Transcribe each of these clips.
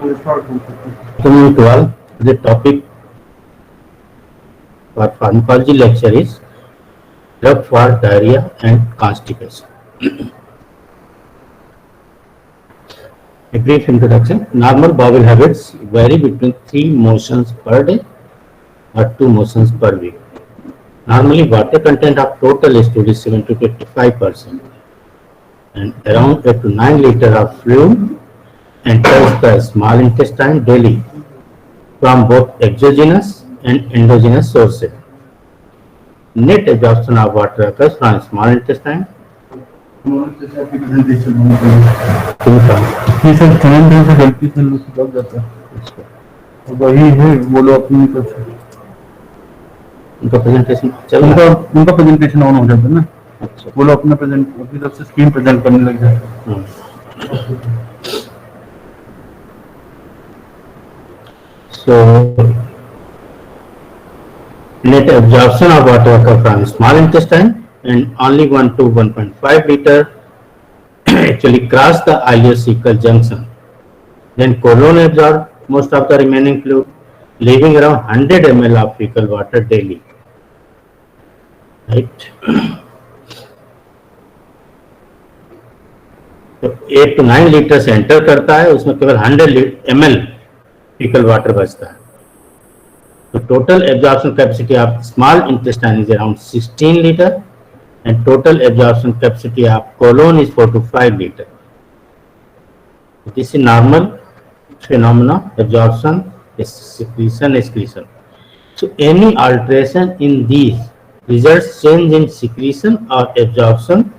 Coming to all, the topic for pharmacology lecture is drug for diarrhea and constipation. A brief introduction. Normal bowel habits vary between 3 motions per day or 2 motions per week. Normally, water content of total stool is 70 to 55%, and around 8 to 9 liters of fluid enters the small intestine daily from both exogenous and endogenous sources. Net absorption of water occurs from small intestine. वही है, बोलो अपनी कुछ। उनका presentation उनका presentation on हो जाता है ना। अच्छा, बोलो अपना प्रेजेंट, अपनी तरफ से स्क्रीन प्रेजेंट करने लग जाए। So, net absorption of water occurs from small intestine and only 1 to 1.5 liter actually cross the ileocecal junction. Then colon absorb most of the remaining fluid, leaving around 100 ml of fecal water daily. Right? तो 8 to 9 litre से enter करता है, उसमें केवल 100 ml fecal water बचता है. So total absorption capacity of small intestine is around 16 liter and total absorption capacity of colon is 4 to 5 liter. This is normal phenomena, absorption, secretion, excretion. So any alteration in these results change in secretion or absorption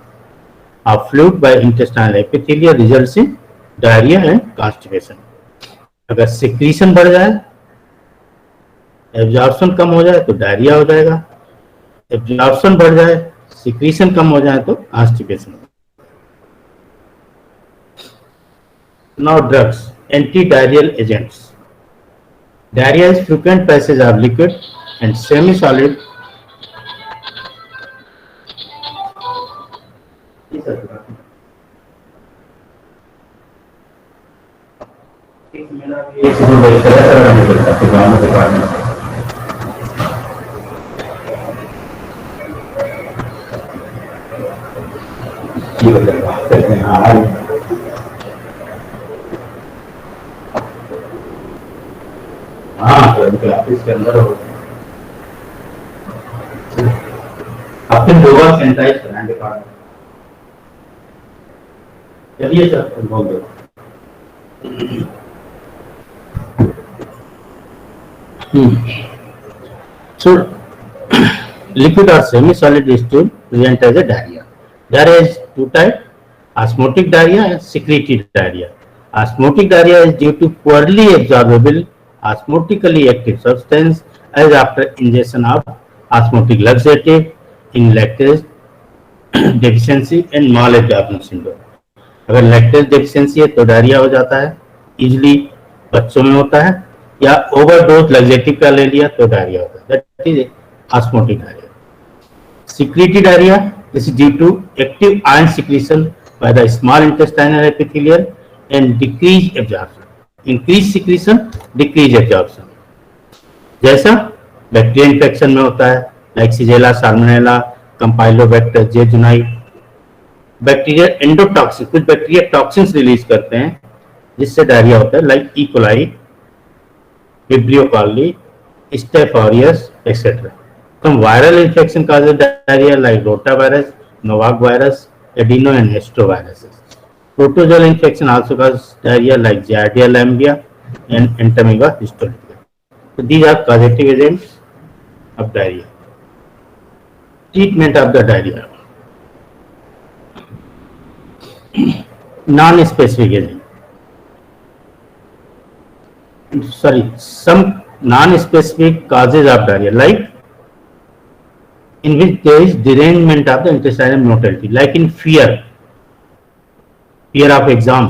of fluid by intestinal epithelium results in diarrhea and constipation. अगर secretion बढ़ जाए, absorption कम हो जाए तो diarrhoea हो जाएगा, absorption बढ़ जाए, सिक्रीशन कम हो जाए तो constipation. Now drugs, anti diarrhoeal agents. Diarrhoea is frequent passage of liquid and semi solid के अंदर हो अपने दोबारा सैनिटाइज कराएंगे पानी. चलिए सर बोल दो. So liquid or semi-solid stool present as a diarrhea. Diarrhea is two types: osmotic diarrhea and secretory diarrhea. Osmotic diarrhea is due to poorly absorbable osmotically active substance as after ingestion of osmotic laxative in lactase deficiency and malabsorption syndrome. अगर lactase deficiency है तो diarrhoea हो जाता है, easily बच्चों में होता है, या ओवरडोज लैक्सेटिव का ले लिया तो डायरिया होता है. That is osmotic diarrhoea. Secretory diarrhea is due to active ion secretion by the small intestinal epithelium and decreased absorption. Increased secretion, decreased absorption. जैसा बैक्टीरियल इन्फेक्शन में होता है, लाइक सिजेला, साल्मोनेला, कंपाइलोबैक्टर, जेजुनाई. बैक्टीरिया एंडोटॉक्सिन, कुछ bacteria toxins release करते हैं जिससे diarrhoea होता है, like E coli, Vibrio coli, Staph aureus etcetera. Some viral infection causes diarrhea like rotavirus, novavirus, adeno and astroviruses. Protozoal infection also causes diarrhea like Giardia lamblia and Entamoeba histolytica. So these are causative agents of diarrhea. Treatment of the diarrhea. Non-specific agent. Some non-specific causes of diarrhea, like in which there is derangement of the intestinal motility, like in fear of exam,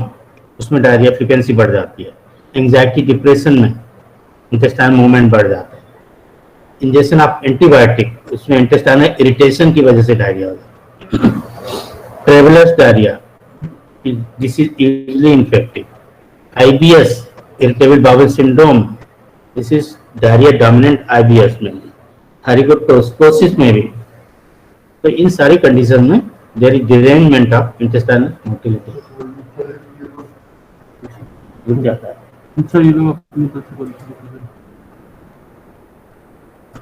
उसमें diarrhoea frequency बढ़ जाती है. Anxiety, depression में intestinal movement बढ़ जाता है. Injection of antibiotic, उसमें intestinal irritation की वजह से डायरिया हो जाता है. Traveller's diarrhoea, this is easily infective. IBS, irritable bowel syndrome, this is diarrhea dominant IBS mainly, थैरिकोटोस्कोसिस में भी। तो इन सारी कंडीशन में there is derangement of intestinal motility, रुक जाता है। अच्छा, ये लोग अपनी तरफ से बोलते हैं।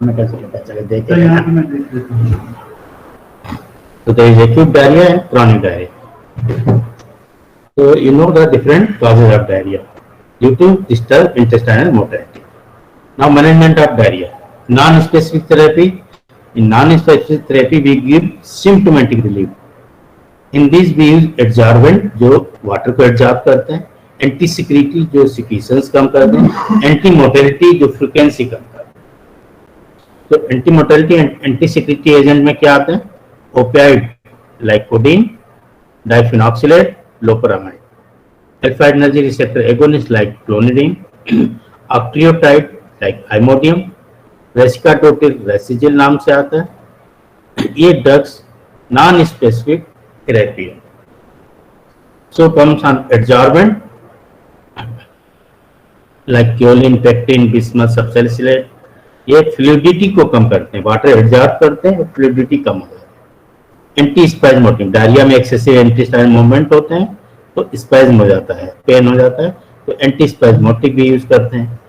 मैं कैसे पता चले तो देखे यहाँ पे मैं देख लेता हूँ। तो there is acute diarrhoea and chronic diarrhoea. So you know the different causes of diarrhea due to disturbed intestinal motility. Now management of diarrhea. Non-specific therapy. In non-specific therapy we give symptomatic relief. In this we use adsorbent जो water को absorb करते हैं, anti secretory जो secretions कम करते हैं, anti motility जो frequency कम करते हैं। तो anti motility and anti secretory agent में क्या आते हैं? Opioid like codeine, diphenoxylate, loperamide, alpha adrenergic receptor agonist like clonidine, octreotide like imodium, रेसिकाटोटिल रेसिजिल नाम से आता है। ये ड्रग्स नॉन स्पेसिफिक थेरेपी है। So comes on adsorbent like kaolin, pectin, bismuth, subsalicylate, ये फ्लूइडिटी को कम करते हैं, वाटर एब्जॉर्ब करते हैं, फ्लूइडिटी कम हो जाती है। एंटी स्पैज्मोटिक, डायरिया में एक्सेसिव इंटेस्टाइनल मूवमेंट होते हैं तो स्पैज्म हो जाता है, पेन हो जाता है, तो एंटी स्पैज्मोटिक भी यूज करते हैं।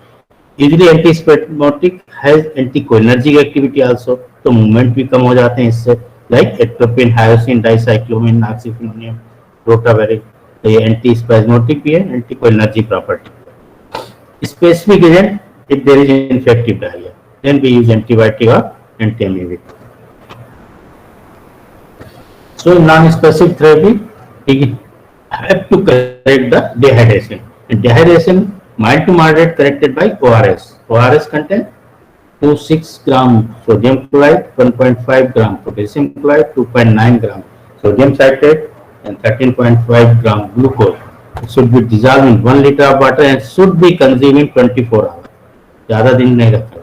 Usually anti spasmodic has anticholinergic activity also, तो मूवमेंट भी कम हो जाते हैं इससे, like atropine, hyoscine, dicyclomine, oxyphenonium, rotaverine. तो ये एंटी स्पैज्मोटिक भी है, anticholinergic property. Specific agent if there is infective diarrhea, then we use antibiotic or anti-amoebic. So non-specific therapy, we have to correct the dehydration. And dehydration mild to moderate corrected by ORS. ORS contain 2.6 gram sodium chloride, 1.5 gram potassium chloride, 2.9 gram sodium citrate, and 13.5 gram glucose. It should be dissolved in 1 liter of water and should be consumed in 24 hours. ज्यादा दिन नहीं रखा।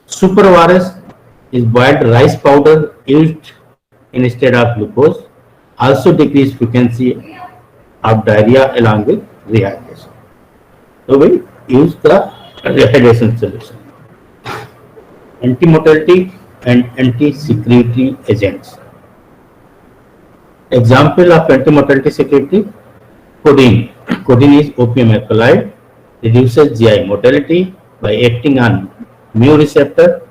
Super ORS is boiled rice powder used instead of glucose. Also decrease frequency of diarrhea along with rehydration. So we use the rehydration solution. Anti-motility and anti-secretory agents. Example of anti-motility secretory: codeine. Codeine is opium alkaloid. Reduces GI motility by acting on mu receptor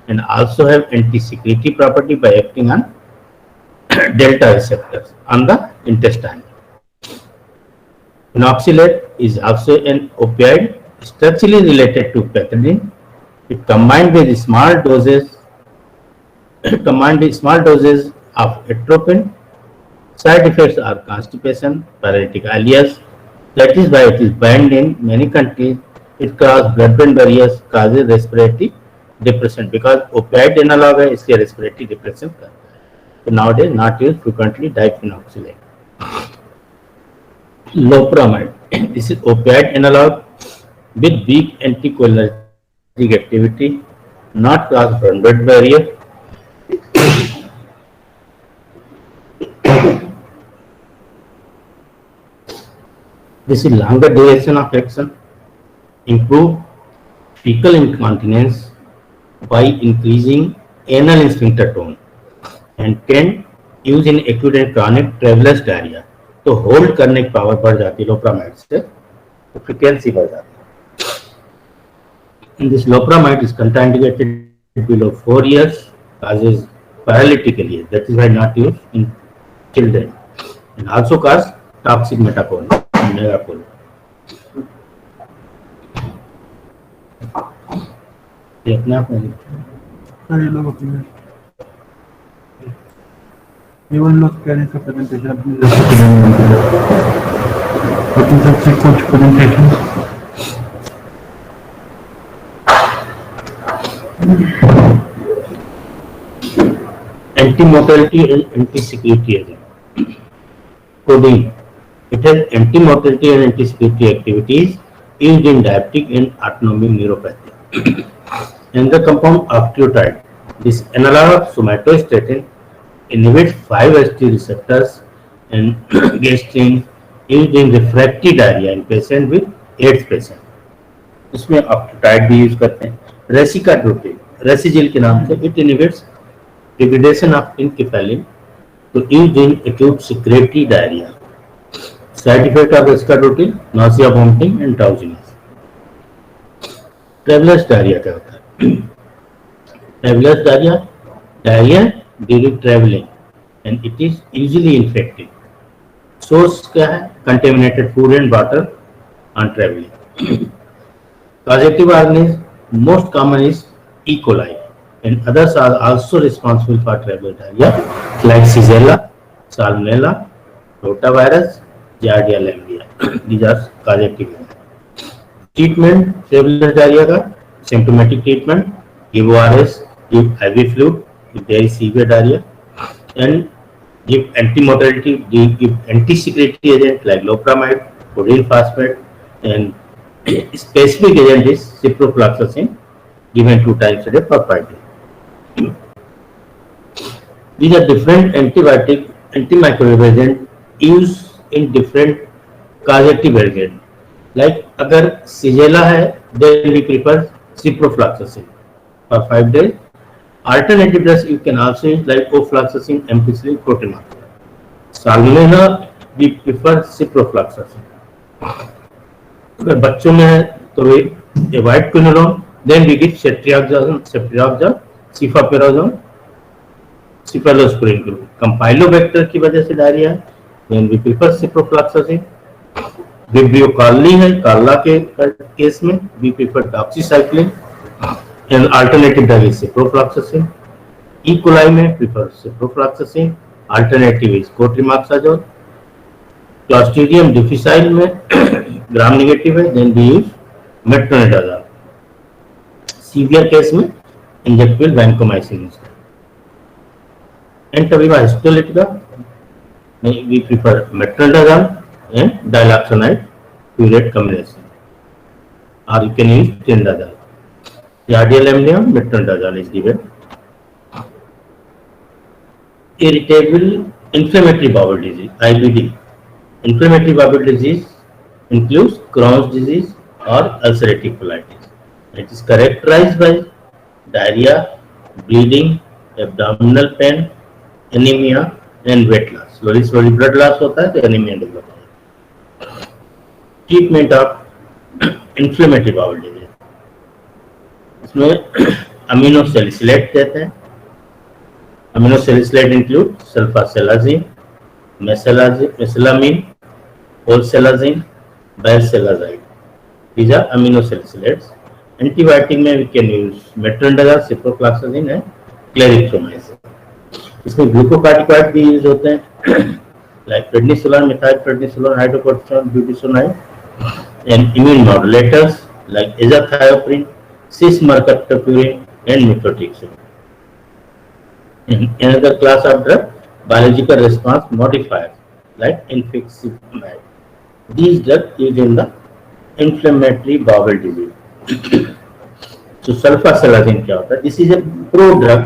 and also have anti-secretory property by acting on delta receptors on the intestine. Inoxalate is also an opioid structurally related to pethidine. It combined with small doses of atropine. Side effects are constipation, paralytic ileus. That is why it is banned in many countries. It crosses blood-brain barriers, causes respiratory depression because opioid analog है, इसलिए respiratory depression करता है. So nowadays not used frequently diphenocylate. Loperamide. This is opioid analog with weak anticholinergic activity, not cross blood-brain barrier. This is longer duration of action, improve fecal incontinence by increasing anal sphincter tone, and can use in acute and chronic travelers diarrhea. तो hold करने की power बढ़ जाती है loperamide से, तो frequency बढ़ जाती है। This loperamide is contraindicated below 4 years, causes paralytic ileus. That is why not used in children, and also cause toxic metabolism. देखना ये लोग अपने इवन लोग कहने का प्रेजेंटेशन अपनी सबसे कुछ presentation anti-motility and anti-secretory agent. Codeine. It has anti-motility and anti-secretory activities used in diabetic and autonomic neuropathy. And the compound octreotide. This analog of somatostatin inhibits 5-HT receptors and gastrin used in refractory diarrhea in patients with ads patient, इसमें ऑक्टेटाइड भी use करते हैं। रेसिकाट्रोटिन रेसिजिल के नाम से, it inhibits degradation of enkephalin तो used in acute secretory diarrhoea. Side effect of racecadotril nausea, vomiting and drowsiness. Traveller's diarrhoea क्या होता है? Traveller's diarrhoea, diarrhoea during travelling and it is usually infective. Source क्या है? Contaminated food and water on travelling. Causative organism most common is E. coli, and others are also responsible for traveler diarrhea like Shigella, Salmonella, rotavirus, Giardia lamblia. These are causative. Treatment traveler diarrhea का symptomatic treatment, give ORS, give IV fluid if there is severe diarrhea, and give anti-motility, give anti-secretory agent like loperamide, codeine phosphate, and specific agent is ciprofloxacin given 2 times a day for 5 days. These are different antibiotic, antimicrobial agent used in different causative agent. Like अगर Shigella है, then we prefer ciprofloxacin for 5 days. Alternative drugs you can also use like ofloxacin, ampicillin, protonmax. Salmonella we prefer ciprofloxacin. अगर बच्चों में है तो avoid quinolone, then we give ceftriaxone, cefoperazone, cephalosporin. Campylobacter की वजह से डायरिया है, then we prefer ciprofloxacin. Vibrio cholerae है, कार्ला के केस में we prefer doxycycline and alternative drug is ciprofloxacin. E coli में prefer ciprofloxacin, alternative is cotrimoxazole. Clostridium difficile में gram negative है, then we use metronidazole. Severe case में injectable vancomycin. Entamoeba histolytica we prefer metronidazole and diloxanide furoate combination, और you can use tinidazole. Giardia lamblia, metronidazole is given. Irritable inflammatory bowel disease, IBD. Inflammatory bowel disease includes Crohn's disease or ulcerative colitis. It is characterized by diarrhea, bleeding, abdominal pain, anemia and weight loss. Slowly blood loss होता है तो anemia develop होता है. Treatment of inflammatory bowel disease. इसमें aminosalicylate देते हैं। Aminosalicylate include sulfasalazine, mesalamine, olsalazine, balsalazide. These are aminosalicylates. Antibiotic में we can use metronidazole, ciprofloxacin and clarithromycin. इसमें ग्लूकोकार्टिकॉइड भी यूज होते हैं like prednisolone, methylprednisolone, hydrocortisone, budesonide and immune modulators like azathioprine, cis-mercaptopurine and methotrexate. Another class of drug, biological response modifiers like infliximab. These drugs used in the inflammatory bowel disease. So sulfasalazine क्या होता है? This is a prodrug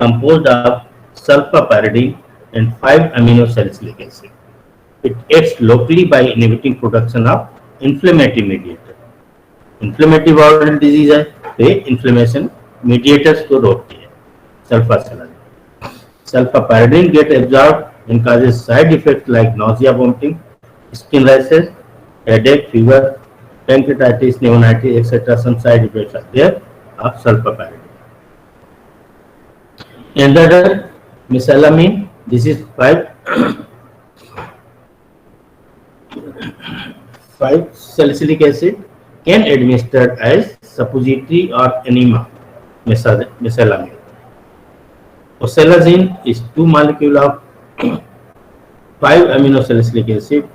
composed of sulfapyridine and 5 aminosalicylic acid. It acts locally by inhibiting production of inflammatory mediator. Inflammatory bowel disease है तो inflammation mediators को रोकती है sulfasalazine. Sulfapyridine get absorbed and causes side effects like nausea, vomiting, skin rashes, headache, fever, pancreatitis, pneumonitis, etc. Some side effects are there of sulfapyridine. Another mesalamine, this is 5 salicylic acid can administered as suppository or enema. Mesalamine. Oselazine is 2 molecule of 5 aminosalicylic acid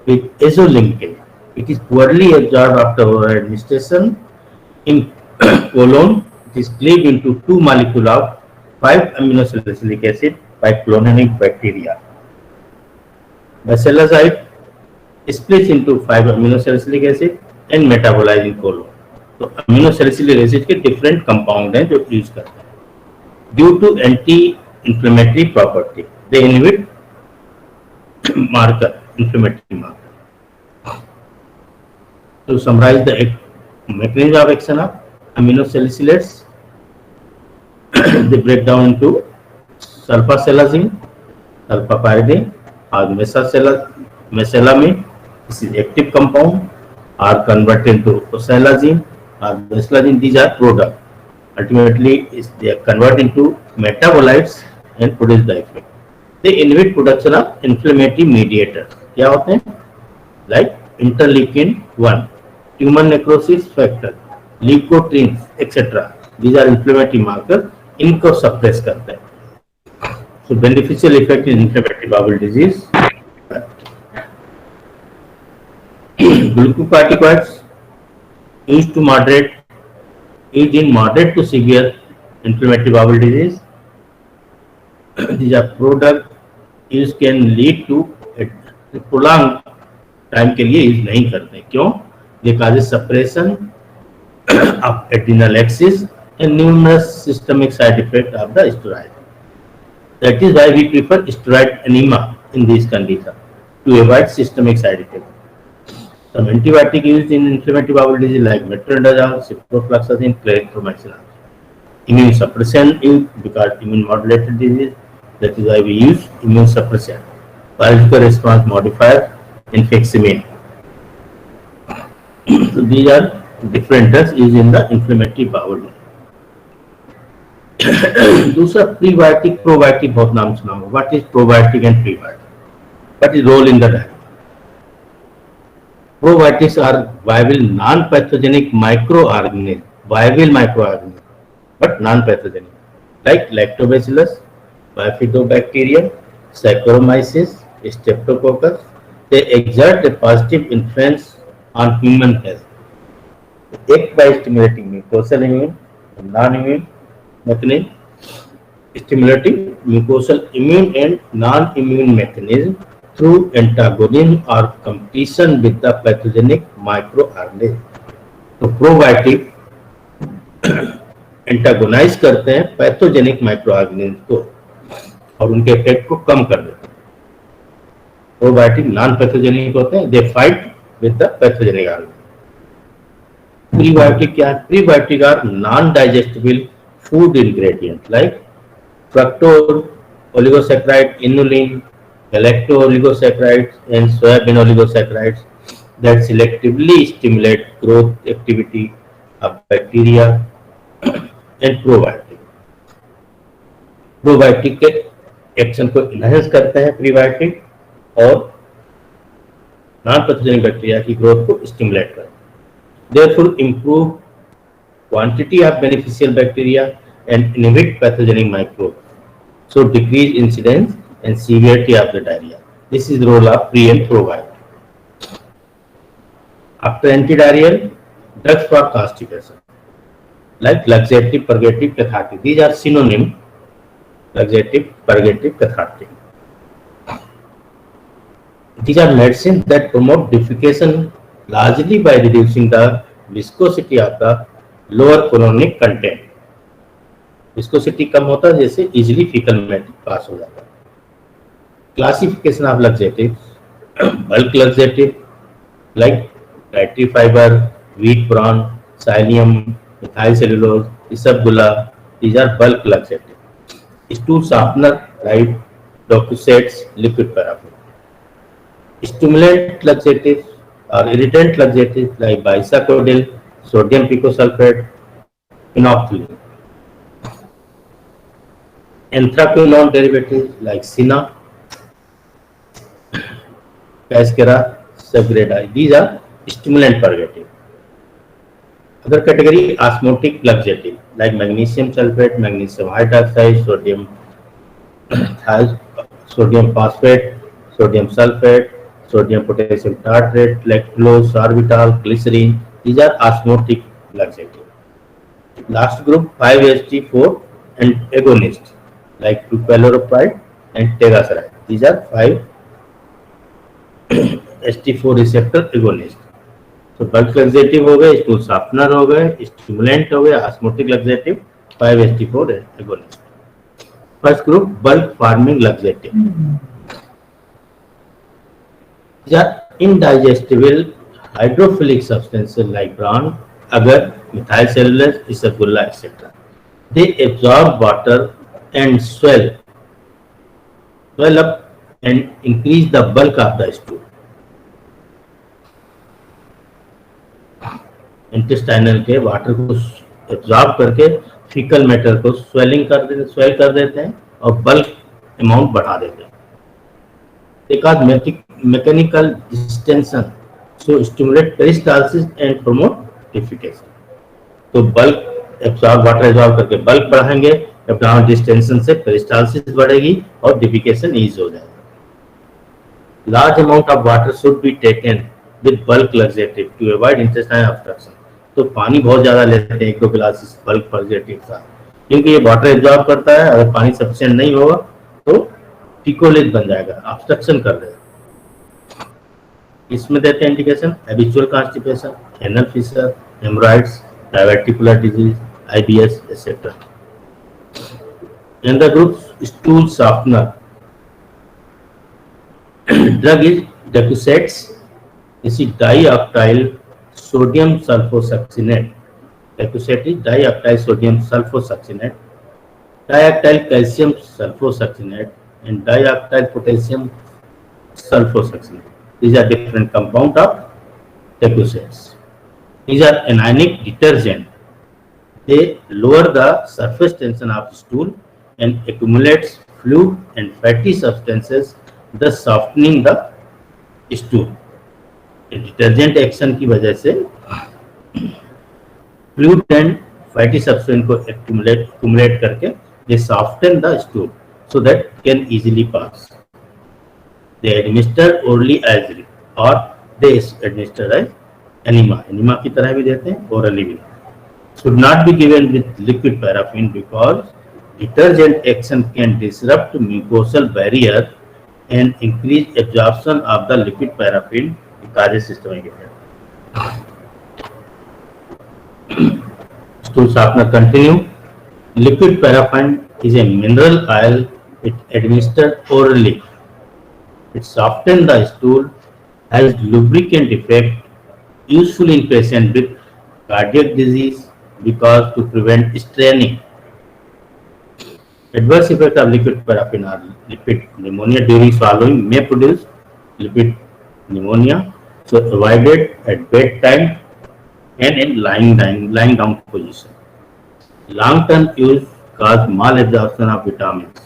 with azolinkage. It is poorly absorbed after oral administration in colon. It is cleaved into 2 molecule of 5 aminosalicylic acid by clonanic bacteria. Mesalazide splits into 5 aminosalicylic acid and metabolize in colon. तो aminosalicylic acid के different compound हैं जो use करते हैं due to anti inflammatory property, they inhibit marker, inflammatory marker. To summarize the mechanism of action of aminosalicylates, they break down into sulfasalazine, sulfapyridine, or mesalamine. This is active compound, are converted into osalazine or mesalazine. These are products. Ultimately, they are converted into metabolites and produce the effect. They inhibit production of inflammatory mediators. क्या होते हैं? Like interleukin 1, tumor necrosis factor, leukotrienes, etc. These are inflammatory markers. इनको suppress करते हैं. So beneficial effect in inflammatory bowel disease. Glucocorticoids used in moderate to severe inflammatory bowel disease. These are product use can lead to prolonged time के लिए use नहीं करते. क्यों? They causes suppression of adrenal axis and numerous systemic side effects of the steroid. That is why we prefer steroid enema in these conditions to avoid systemic side effects. Some antibiotic used in inflammatory bowel disease like metronidazole, ciprofloxacin, clarithromycin. Immune suppression used because immune modulated disease. That is why we use immune suppression. Biological response modifier, infliximine. So these are different drugs used in the inflammatory bowel disease. दूसरा prebiotic probiotic बहुत नाम सुना होगा. What is probiotic and prebiotic? What is role in the diet? Probiotics are viable non-pathogenic microorganisms, but non-pathogenic, like lactobacillus, bifidobacterium, Saccharomyces, Streptococcus. They exert a positive influence on human health. Act by stimulating mucosal immune, non-immune mechanism, stimulating mucosal immune and non-immune mechanism through antagonism or competition with the pathogenic microorganism. तो probiotic antagonise करते हैं pathogenic microorganism को और उनके effect को कम कर देते हैं. प्रोबायोटिक नॉन पैथोजेनिक होते हैं. They fight with the pathogenic organism. Prebiotic क्या है? Prebiotic are non digestible food ingredient like fructose, oligosaccharide, inulin, galacto-oligosaccharides and soybean oligosaccharides that selectively stimulate growth activity of bacteria and probiotic. Probiotic के action को enhance करते हैं prebiotic और non pathogenic bacteria की growth को stimulate करते हैं. Therefore, improve quantity of beneficial bacteria and inhibit pathogenic microbes. So decrease incidence and severity of the diarrhea. This is the role of pre and probiotic. After antidiarrheal, drugs for constipation like laxative, purgative, cathartic. These are synonym. Laxative, purgative, cathartic. These are medicines that promote defecation largely by reducing the viscosity of the lower colonic content. Viscosity कम होता है जैसे easily fecal matter पास हो जाता है. Classification of laxatives: bulk laxative like dietary fiber, wheat bran, psyllium, methyl cellulose, isabgula. These are bulk laxatives. Stool softener like docusets, liquid paraffin. Stimulant laxatives or irritant laxatives like bisacodyl, sodium picosulfate, phenolphthalein. Anthraquinone derivatives like Sina, Cascara, Sagrada. These are stimulant purgative. Other category, osmotic laxative like magnesium sulfate, magnesium hydroxide, sodium phosphate, sodium sulfate, sodium potassium tartrate, lactulose, sorbitol, glycerin. These are osmotic laxative. Last group, 5-HT4 and agonists like prucalopride and tegaseride. These are 5-HT4 receptor agonist. So bulk laxative हो गए, stool softener हो गए, stimulant हो गए, osmotic लाक्सेटिव, 5-HT4 agonist. First group, bulk forming laxative. These are indigestible hydrophilic substances like bran, agar, methyl cellulose, isabella, etc. They absorb water and swell up and increase the bulk of the stool. Intestinal के water को absorb करके faecal matter को swell कर देते हैं और bulk amount बढ़ा देते हैं. Because mechanical distension so stimulate peristalsis and promote defecation. तो बल्क एब्जॉर्ब वाटर एब्जॉर्ब करके बल्क बढ़ाएंगे, एब्डोमिनल डिस्टेंशन से पेरिस्टाल्सिस बढ़ेगी और डिफिकेशन ईज हो जाएगा. Large amount of water should be taken with bulk laxative to avoid intestinal obstruction. तो पानी बहुत ज्यादा लेते हैं, 1-2 गिलास बल्क लाक्सेटिव का, क्योंकि ये वाटर एब्जॉर्ब करता है. अगर पानी सफिशिएंट नहीं होगा तो टिकोलिस बन जाएगा, ऑब्स्ट्रक्शन कर देगा. इसमें देते हैं indication habitual constipation, anal fissure, hemorrhoids, diverticular disease, IBS etcetera. In the group stool softener drug is Decusex. This is dioctyl sodium sulfosuccinate. Decusex is dioctyl sodium sulfosuccinate, dioctyl calcium sulfosuccinate, and dioctyl potassium sulfosuccinate. These are different compounds of Decusex. These are anionic detergent. They lower the surface tension of stool and accumulates fluid and fatty substances, thus softening the stool. Detergent action की वजह से fluid and fatty substance को accumulate करके they soften the stool so that can easily pass. They administer orally as और they administer as enema की तरह भी देते हैं, ओरली भी. Should not be given with liquid paraffin because detergent action can disrupt mucosal barrier and increase absorption of the liquid paraffin causes systemic effect. Stool softener continue. Liquid paraffin is a mineral oil. It administered orally. It softens the stool, has lubricant effect, useful in patient with cardiac disease because to prevent straining. Adverse effect of liquid paraffin are lipid pneumonia during swallowing may produce lipid pneumonia, so avoided at bedtime and in lying down position. Long-term use cause malabsorption of vitamins.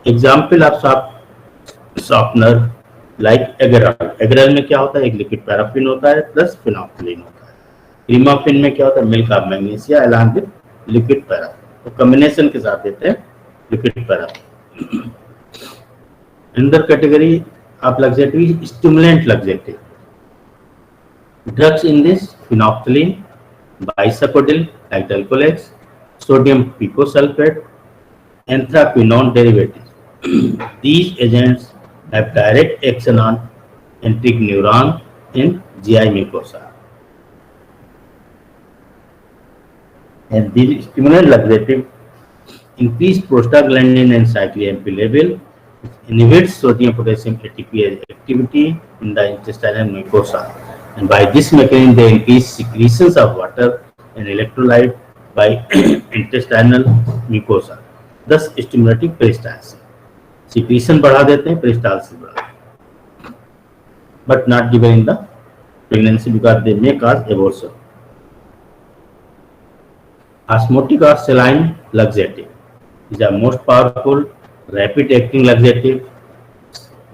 Example of softener like agarol. Agarol में क्या होता है, एक liquid paraffin होता है plus फिनोक्सिलिन होता है. क्रीमाफिन में क्या होता है, milk of magnesia along with liquid paraffin. तो कॉम्बिनेशन के साथ देते हैं लिक्विड पैराफिन. अंदर category of laxative stimulant laxative drugs in this phenolphthalein, bisacodyl like Dalcolex, sodium picosulfate, anthraquinone derivatives. These agents have direct action on enteric neuron in GI mucosa. And these stimulant laxative increase prostaglandin and cyclic AMP level, inhibits sodium potassium ATP activity in the intestinal mucosa, and by this mechanism they increase secretions of water and electrolyte by intestinal mucosa, thus stimulating peristalsis. Secretion बढ़ा देते हैं, peristalsis बढ़ा, but not given in the pregnancy because they may cause abortion. Osmotic or saline laxative is the most powerful rapid acting laxative.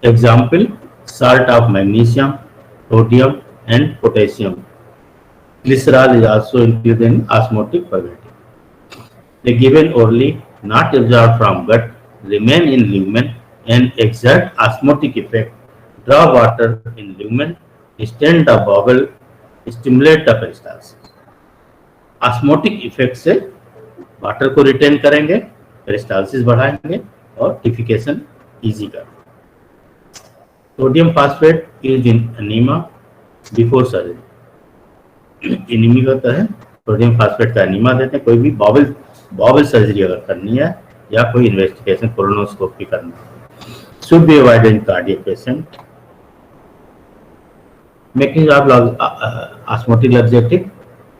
Example: salt of magnesium, sodium, and potassium. Glycerol is also included in osmotic purgative. They given orally, not absorbed from gut, remain in lumen and exert osmotic effect. Draw water in lumen, distend the bowel, stimulate the peristalsis. Osmotic effect से water को retain करेंगे, peristalsis बढ़ाएंगे और defecation easy करेंगे. Sodium phosphate used in enema before surgery. Enemy होता है, sodium phosphate का enema देते हैं कोई भी बॉबल सर्जरी अगर करनी है या कोई इन्वेस्टिगेशन कोलोनोस्कोपी करनी है. Should be avoided in cardiac patient. Making of osmotic laxative.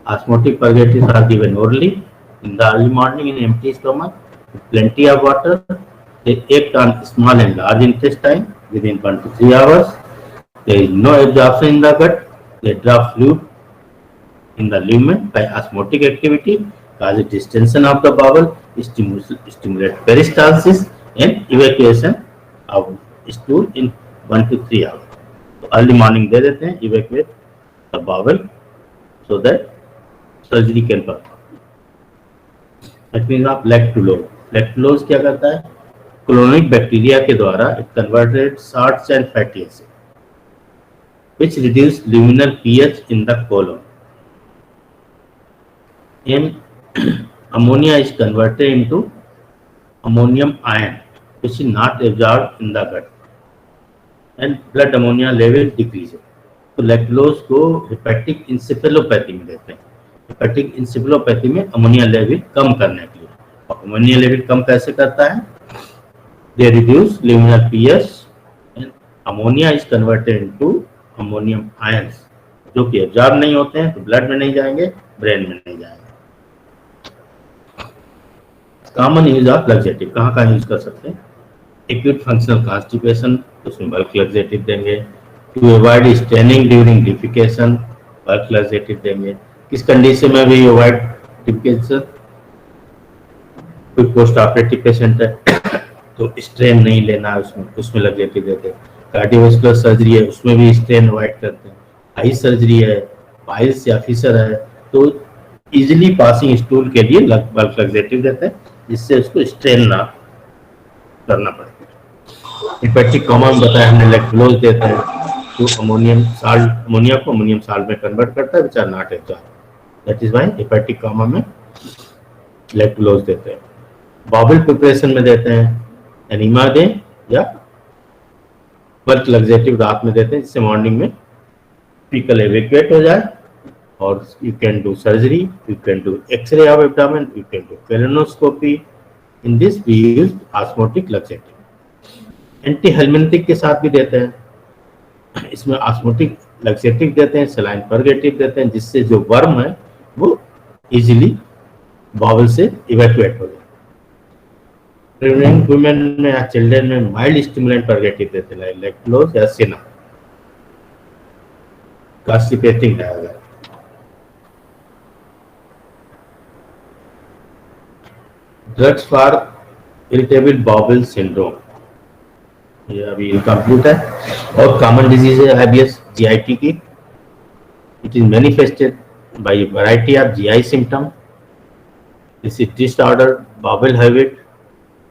Osmotic purgatives are given orally in the early morning in empty stomach, with plenty of water. They act on small and large intestine within 1 to 3 hours. There is no absorption in the gut. They drop fluid in the lumen by osmotic activity, cause distension of the bowel, stimulate peristalsis and evacuation of stool in 1 to 3 hours. तो early morning दे देते हैं, evacuate the bowel so that surgery can perform. That means आप lactulose. Lactulose क्या करता है? Colonic bacteria के द्वारा it converted salts and fatty acid which reduce luminal pH in the colon. And ammonia is converted into ammonium ion which is not absorbed in the gut and blood ammonia level decreases. तो lactulose को hepatic encephalopathy में देते हैं। Hepatic encephalopathy में ammonia level कम करने के लिए। और अमोनिया लेवल कम कैसे करता है? They reduce luminal pH and ammonia is converted into ammonium ions जो कि एब्जॉर्ब नहीं होते हैं, तो ब्लड में नहीं जाएंगे, ब्रेन में नहीं जाएंगे। कॉमन यूज ऑफ लैक्सेटिव कहाँ कहाँ यूज कर सकते हैं? एक्यूट फंक्शनल कॉन्स्टिपेशन, उसमें बल्क लैक्सेटिव देंगे। To avoid straining during defecation, bulk laxative देंगे। किस कंडीशन में भी अवॉइड डिफिकेशन? कोई पोस्ट ऑपरेटिव पेशेंट है तो स्ट्रेन नहीं लेना, उसमें लैक्सेटिव देते हैं। कार्डियोवास्कुलर सर्जरी है, उसमें भी स्ट्रेन अवॉइड करते हैं। आई सर्जरी है, पाइल्स या फिशर है, तो इजीली पासिंग स्टूल के लिए बल्क लैक्सेटिव देते हैं, जिससे उसको स्ट्रेन ना करना पड़े। हेपेटिक कोमा में बताया हमने, लैक्टुलोज देते हैं तो अमोनियम साल्ट, अमोनिया को अमोनियम साल्ट में कन्वर्ट करता है, which are not absorb. That is why hepatic coma में लैक्टुलोज देते हैं। बाउल प्रिपरेशन में देते हैं एनीमा दें या बल्क लैक्सेटिव रात में देते हैं, जिससे मॉर्निंग में फीकल एवेक्यूएट हो जाए। और you can do surgery, you can do X-ray of abdomen, you can do colonoscopy. In this we use osmotic laxative. Anti helminthic के साथ भी देते हैं। इसमें ऑस्मोटिक लैक्सेटिव देते हैं, सलाइन परगेटिव देते हैं, जिससे जो वर्म है वो इजीली बाउल से इवैक्यूएट हो जाए। प्रेग्नेंट वुमेन में या चिल्ड्रन में माइल्ड स्टिमुलेंट परगेटिव देते हैं, लैक्टुलोज या senna. Constipating diagram, drugs for irritable bowel syndrome, ये अभी इनकम्प्लीट है। और कॉमन डिजीज है आईबीएस जीआईटी की। It is manifested by variety of GI symptom. This is disorder bowel habit,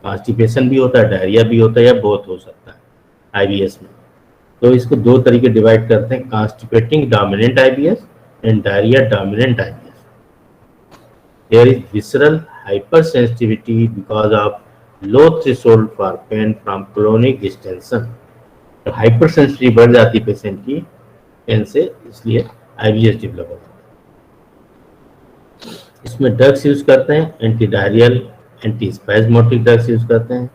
constipation भी होता है, डायरिया भी होता है, या बोथ हो सकता है आईबीएस में। तो इसको दो तरीके डिवाइड करते हैं, constipating dominant IBS and diarrhoea dominant IBS. There is visceral hypersensitivity because of low threshold for pain from chronic distension। तो हाइपरसेंसिटिविटी बढ़ जाती है पेशेंट की पेन से, इसलिए आईबीएस डेवलप होता है। इसमें ड्रग्स यूज करते हैं, anti diarrheal, anti spasmodic drugs use करते हैं,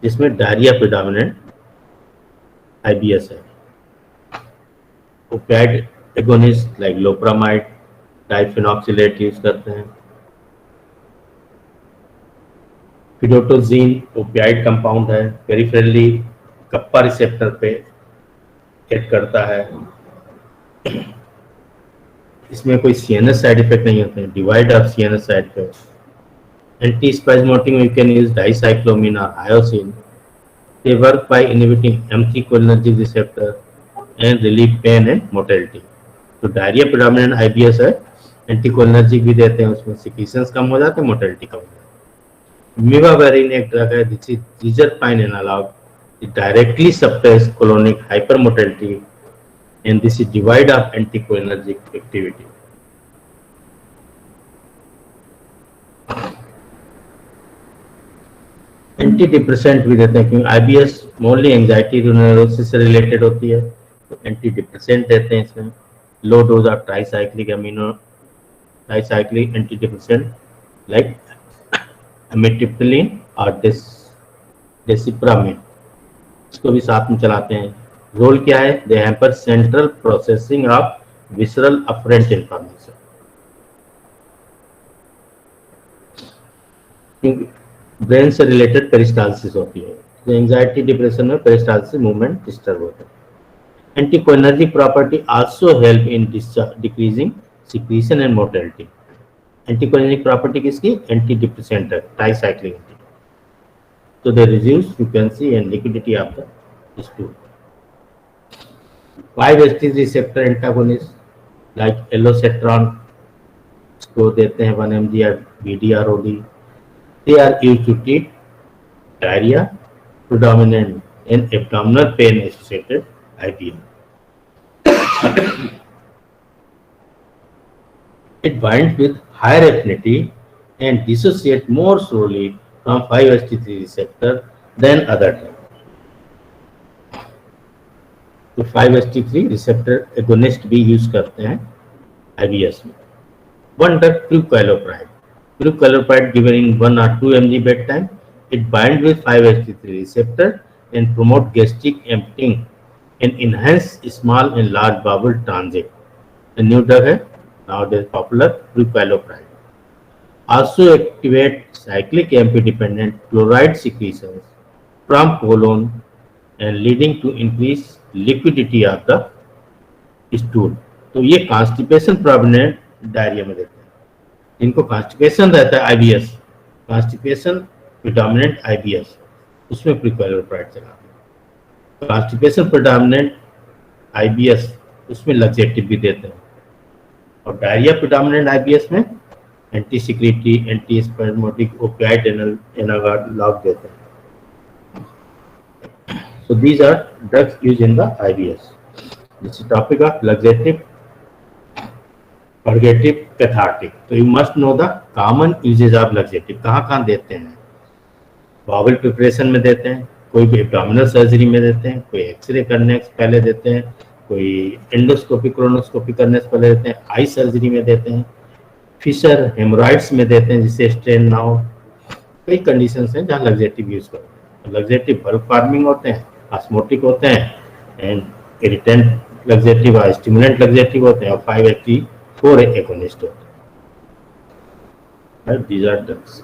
जिसमें डायरिया प्रेडोमिनेंट आईबीएस है। Opioid agonist like loperamide, diphenoxylate use करते हैं। फिडोटोजीन ओपियाइड कंपाउंड है, पेरिफेरली कप्पा रिसेप्टर पे एक्ट करता है। इसमें कोई सीएनएस साइड इफेक्ट नहीं होते हैं, devoid of CNS side effect. Anti spasmodic में यू कैन यूज डाइसाइक्लोमिन और hyoscine. They work by inhibiting M3 cholinergic receptor and relieve pain and motility. तो डायरिया प्रेडोमिनेंट आईबीएस है, एंटी कोलिनर्जिक भी देते हैं, उसमें सिक्रीशंस कम हो जाते हैं, मोटिलिटी कम हो जाती है। Mivawarin एक ड्रग है, this is reserpine analogue, it directly suppress colonic hypermotility and this is devoid of anticholinergic activity. Anti depressant भी देते हैं, क्योंकि आईबीएस मोरली एंजाइटी न्यूरोसिस से रिलेटेड होती है, तो एंटी डिप्रेसेंट देते हैं इसमें। Low dose of tricyclic amino tricyclic anti depressant like amitriptyline और डेसिप्रामिन, इसको भी साथ में चलाते हैं। रोल क्या है? They hamper central processing of visceral afferent information. Brain से रिलेटेड पेरिस्टाल्सिस होती है, तो एंजाइटी डिप्रेशन में पेरिस्टाल्सिस मूवमेंट डिस्टर्ब होता है। Anticholinergic property also help in decreasing secretion and motility. Anticholinergic property किसकी? एंटी डिप्रेसेंट है, ट्राइसाइक्लिक एंटी, तो they reduce frequency and liquidity of the stool. 5-HT receptor antagonist like alosetron को देते हैं 1 mg या VDROD। They are used to treat diarrhea, predominant and abdominal pain associated IBM. It binds with higher affinity and dissociates more slowly from 5-HT3 receptor than other drugs. तो 5-HT3 receptor agonist भी use करते हैं IBS में। One drug, Prucalopride. Prucalopride given in 1 or 2 mg bedtime. It binds with 5-HT3 receptor and promote gastric emptying and enhance small and large bowel transit. A new drug है nowadays popular, Prucalopride. Also activate cyclic AMP-dependent chloride secretions from colon and leading to increased liquidity of the stool. तो ये constipation prominent diarrhoea में देते हैं। इनको constipation रहता है IBS, constipation predominant IBS, उसमें प्रिक्वेलोप्राइड चलाते हैं। कॉन्स्टिपेशन प्रिडोमिनेंट IBS उसमें लग्जेटिव भी देते हैं, और डायरिया प्रिडोमिनेंट IBS में anti secretory, anti spasmodic, opioid analogue देते हैं। So these are drugs used in the IBS. This is topic of laxative, purgative, cathartic. So you must know the common uses of laxative. कहाँ देते हैं? Bowl preparation में देते हैं, कोई abdominal surgery में देते हैं, कोई एक्सरे करने से पहले देते हैं, कोई एंडोस्कोपी कोलोनोस्कोपी करने से पहले देते हैं, आई सर्जरी में देते हैं, फिशर हेमोरॉइड्स में देते हैं जिससे स्ट्रेन ना हो। कई कंडीशंस हैं जहाँ लग्जेटिव यूज करते हैं। लग्जेटिव बल्क फार्मिंग होते हैं, ऑस्मोटिक होते हैं, एंड इरिटेंट लग्जेटिव और स्टिमुलेंट लग्जेटिव होते हैं, और 5-HT4 एगोनिस्ट होते हैं। These are drugs.